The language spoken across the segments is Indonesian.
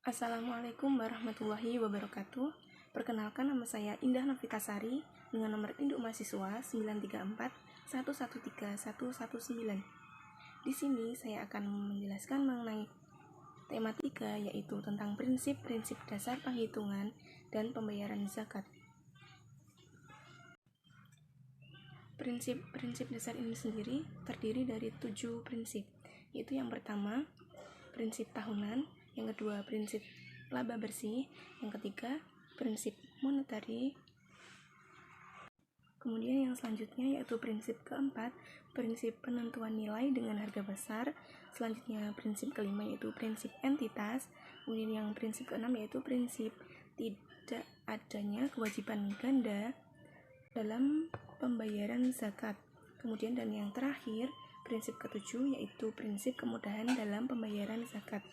Assalamualaikum warahmatullahi wabarakatuh. Perkenalkan, nama saya Indah Novitasari dengan nomor induk mahasiswa 934113119. Di sini saya akan menjelaskan mengenai tema 3, yaitu tentang prinsip-prinsip dasar penghitungan dan pembayaran zakat. Prinsip-prinsip dasar ini sendiri terdiri dari 7 prinsip, yaitu yang pertama, prinsip tahunan, yang kedua, prinsip laba bersih, yang ketiga, prinsip monetary, kemudian yang selanjutnya yaitu prinsip keempat, prinsip penentuan nilai dengan harga besar, selanjutnya prinsip kelima yaitu prinsip entitas, kemudian yang prinsip keenam yaitu prinsip tidak adanya kewajiban ganda dalam pembayaran zakat. Kemudian dan yang terakhir, prinsip ketujuh yaitu prinsip kemudahan dalam pembayaran zakat.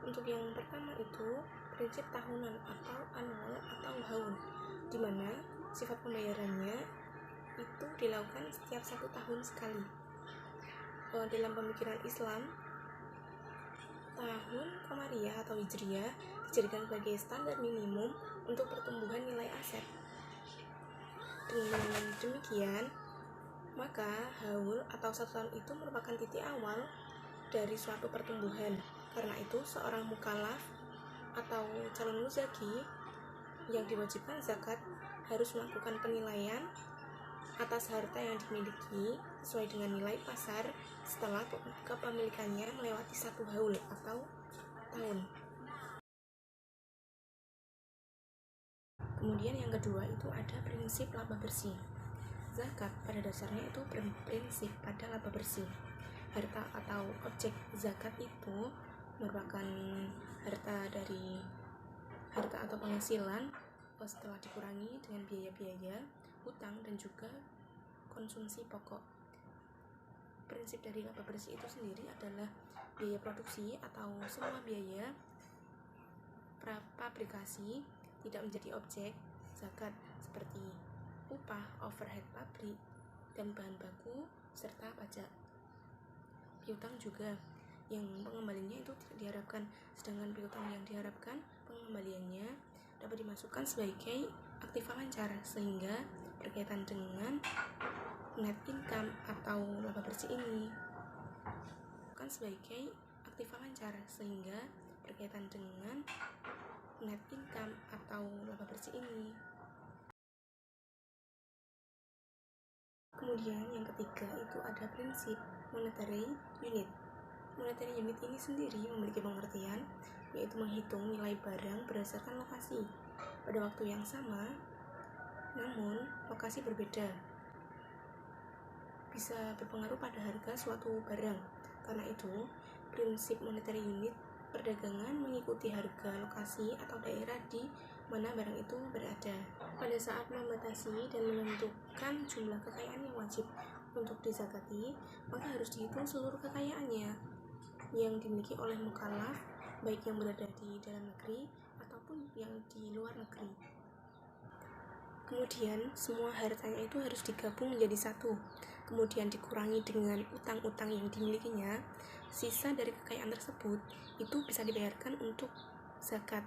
Untuk yang pertama itu prinsip tahunan atau annual atau haul, di mana sifat pembayarannya itu dilakukan setiap 1 tahun sekali. Dalam pemikiran Islam, tahun Qamariyah atau Hijriyah dijadikan sebagai standar minimum untuk pertumbuhan nilai aset. Dengan demikian, maka haul atau 1 tahun itu merupakan titik awal dari suatu pertumbuhan. Karena itu, seorang mukallaf atau calon muzaki yang diwajibkan zakat harus melakukan penilaian atas harta yang dimiliki sesuai dengan nilai pasar setelah kepemilikannya melewati 1 haul atau tahun. Kemudian yang kedua itu ada prinsip laba bersih. Zakat pada dasarnya itu prinsip pada laba bersih. Harta atau objek zakat itu merupakan harta atau penghasilan setelah dikurangi dengan biaya-biaya, hutang, dan juga konsumsi pokok. Prinsip dari laba bersih itu sendiri adalah biaya produksi atau semua biaya pabrikasi tidak menjadi objek zakat seperti upah, overhead pabrik, dan bahan baku, serta pajak. Piutang juga yang pengembaliannya itu tidak diharapkan, sedangkan piutang yang diharapkan pengembaliannya dapat dimasukkan sebagai aktiva lancar sehingga berkaitan dengan net income atau laba bersih ini. Kemudian yang ketiga itu ada prinsip monetary unit. Monetary unit ini sendiri memiliki pengertian yaitu menghitung nilai barang berdasarkan lokasi pada waktu yang sama, namun lokasi berbeda bisa berpengaruh pada harga suatu barang. Karena itu, prinsip monetary unit perdagangan mengikuti harga lokasi atau daerah di mana barang itu berada. Pada saat membatasi dan menentukan jumlah kekayaan yang wajib untuk dizakati, maka harus dihitung seluruh kekayaannya yang dimiliki oleh mukallaf, baik yang berada di dalam negeri ataupun yang di luar negeri. Kemudian semua hartanya itu harus digabung menjadi satu, kemudian dikurangi dengan utang-utang yang dimilikinya. Sisa dari kekayaan tersebut itu bisa dibayarkan untuk zakat.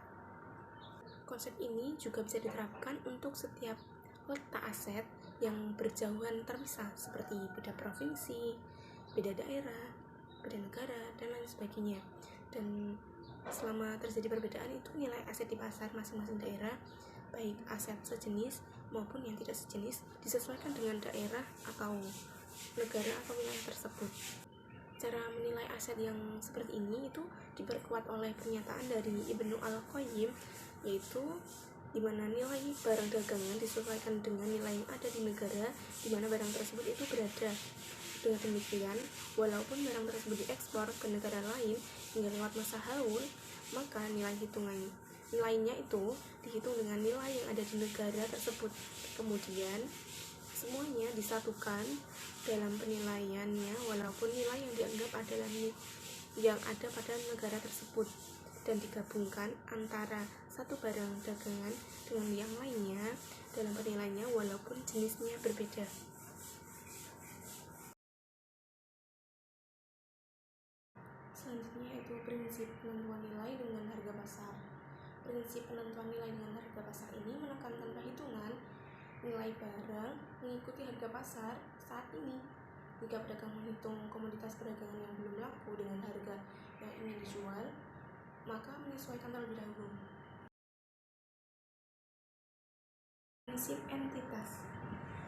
Konsep ini juga bisa diterapkan untuk setiap letak aset yang berjauhan terpisah seperti beda provinsi, beda daerah, beda negara, dan lain sebagainya. Dan selama terjadi perbedaan itu, nilai aset di pasar masing-masing daerah, baik aset sejenis maupun yang tidak sejenis, disesuaikan dengan daerah atau negara atau wilayah tersebut. Cara menilai aset yang seperti ini itu diperkuat oleh pernyataan dari Ibnu Al-Qayyim, yaitu di mana nilai barang dagangan disesuaikan dengan nilai yang ada di negara di mana barang tersebut itu berada. Dengan demikian, walaupun barang tersebut diekspor ke negara lain hingga lewat masa haul, maka nilainya itu dihitung dengan nilai yang ada di negara tersebut. Kemudian semuanya disatukan dalam penilaiannya walaupun nilai yang dianggap adalah yang ada pada negara tersebut, dan digabungkan antara satu barang dagangan dengan yang lainnya dalam penilaiannya walaupun jenisnya berbeda. Selanjutnya itu prinsip penentuan nilai dengan harga pasar. Prinsip penentuan nilai dengan harga pasar ini menekankan perhitungan nilai barang mengikuti harga pasar saat ini. Jika pedagang menghitung komoditas perdagangan yang belum laku dengan harga yang ingin dijual, maka menyesuaikan terlebih dahulu. Prinsip entitas.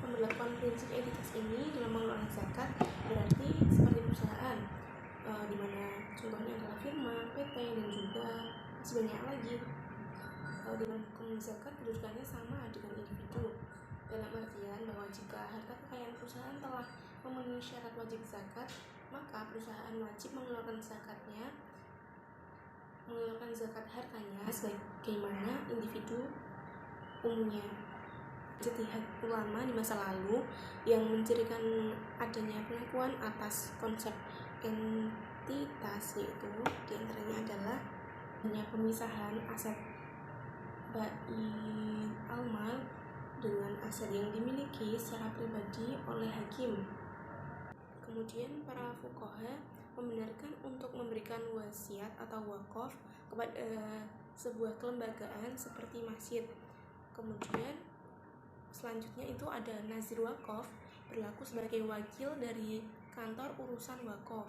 Pemberlakuan prinsip entitas ini dalam mengelola zakat berarti seperti perusahaan, di mana contohnya adalah firma, PT, dan juga masih banyak lagi. Di mana hukum zakat kedudukannya sama dengan individu, dalam artian bahwa jika harta kekayaan perusahaan telah memenuhi syarat wajib zakat, maka perusahaan wajib mengeluarkan zakat hartanya sebagaimana individu umumnya. Ijtihad ulama di masa lalu yang mencirikan adanya pengakuan atas konsep entitas, yaitu diantaranya adalah adanya pemisahan aset bait al-mal dengan aset yang dimiliki secara pribadi oleh hakim. Kemudian para fuqaha membenarkan untuk memberikan wasiat atau wakaf kepada sebuah kelembagaan seperti masjid. Kemudian selanjutnya itu ada nazir wakaf, berlaku sebagai wakil dari kantor urusan wakaf.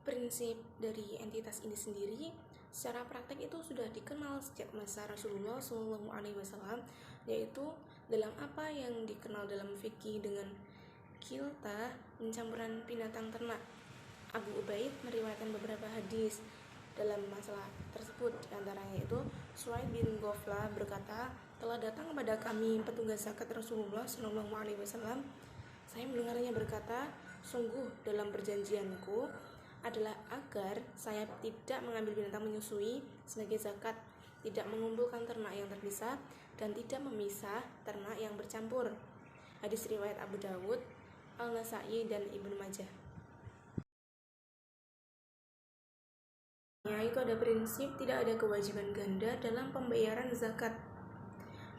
Prinsip dari entitas ini sendiri secara praktek itu sudah dikenal sejak masa Rasulullah SAW, yaitu dalam apa yang dikenal dalam fikih dengan kiltah, pencampuran binatang ternak. Abu Ubaid meriwayatkan beberapa hadis dalam masalah tersebut. Di antaranya itu Suhaib bin Ghafla berkata, telah datang kepada kami petugas zakat Rasulullah SAW. Saya mendengarnya berkata, sungguh dalam perjanjianku adalah agar saya tidak mengambil binatang menyusui sebagai zakat, tidak mengumpulkan ternak yang terpisah, dan tidak memisah ternak yang bercampur. Hadis riwayat Abu Dawud, Al-Nasai, dan Ibnu Majah. Itu ada prinsip tidak ada kewajiban ganda dalam pembayaran zakat.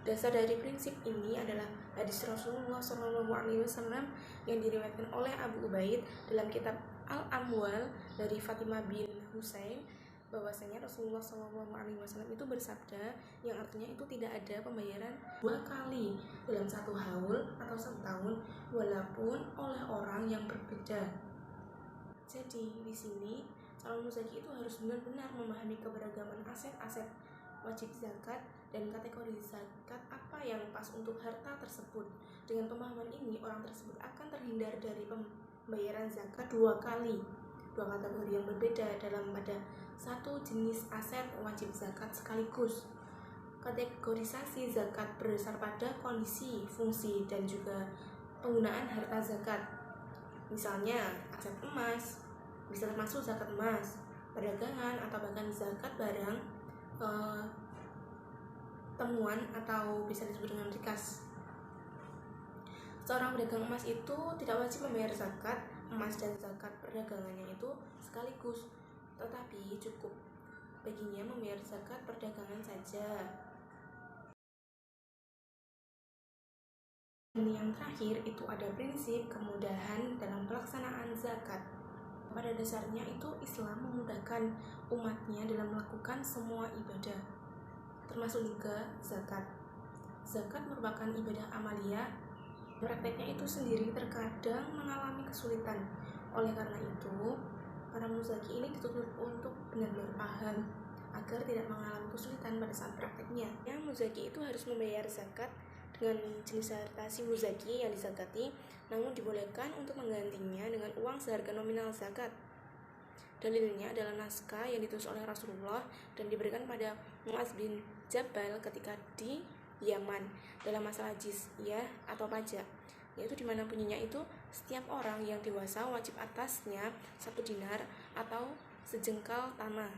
Dasar dari prinsip ini adalah hadis Rasulullah SAW yang diriwayatkan oleh Abu Ubaid dalam kitab Al-Amwal dari Fatimah bin Husain, bahwasanya Rasulullah SAW itu bersabda, yang artinya itu tidak ada pembayaran 2 kali dalam 1 haul atau 1 tahun, walaupun oleh orang yang berbeda. Jadi di sini calon muzaki itu harus benar-benar memahami keberagaman aset-aset wajib zakat dan kategori zakat apa yang pas untuk harta tersebut. Dengan pemahaman ini, orang tersebut akan terhindar dari pembayaran zakat 2 kali, 2 kategori yang berbeda dalam pada satu jenis aset wajib zakat sekaligus. Kategorisasi zakat berdasar pada kondisi, fungsi, dan juga penggunaan harta zakat. Misalnya aset emas bisa termasuk zakat emas, perdagangan, atau bahkan zakat barang temuan atau bisa disebut dengan rikas. Seorang pedagang emas itu tidak wajib membayar zakat emas dan zakat perdagangannya itu sekaligus, tetapi cukup baginya membayar zakat perdagangan saja. Dan yang terakhir itu ada prinsip kemudahan dalam pelaksanaan zakat. Pada dasarnya itu Islam memudahkan umatnya dalam melakukan semua ibadah, termasuk juga zakat. Zakat merupakan ibadah amaliyah. Prakteknya itu sendiri terkadang mengalami kesulitan. Oleh karena itu, para muzaki ini dituntut untuk benar-benar paham agar tidak mengalami kesulitan pada saat prakteknya. Muzaki itu harus membayar zakat dengan jenis harta si muzaki yang dizakati, namun dibolehkan untuk menggantinya dengan uang seharga nominal zakat. Dalilnya adalah naskah yang ditulis oleh Rasulullah dan diberikan pada Mu'adz bin Jabal ketika di Yaman dalam masalah jizyah atau pajak, yaitu dimana bunyinya itu setiap orang yang dewasa wajib atasnya 1 dinar atau sejengkal tanah.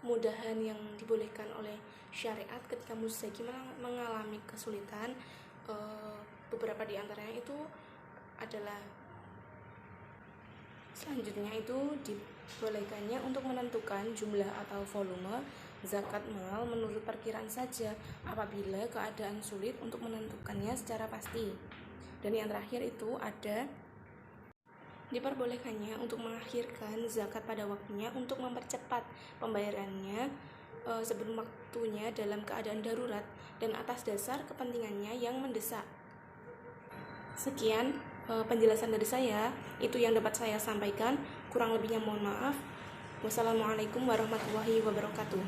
Kemudahan yang dibolehkan oleh syariat ketika muzaki mengalami kesulitan, beberapa di antaranya itu adalah selanjutnya itu dibolehkannya untuk menentukan jumlah atau volume zakat mal menurut perkiraan saja apabila keadaan sulit untuk menentukannya secara pasti. Dan yang terakhir itu ada Diperbolehkannya untuk mengakhirkan zakat pada waktunya untuk mempercepat pembayarannya sebelum waktunya dalam keadaan darurat dan atas dasar kepentingannya yang mendesak. Sekian penjelasan dari saya, itu yang dapat saya sampaikan. Kurang lebihnya mohon maaf. Wassalamualaikum warahmatullahi wabarakatuh.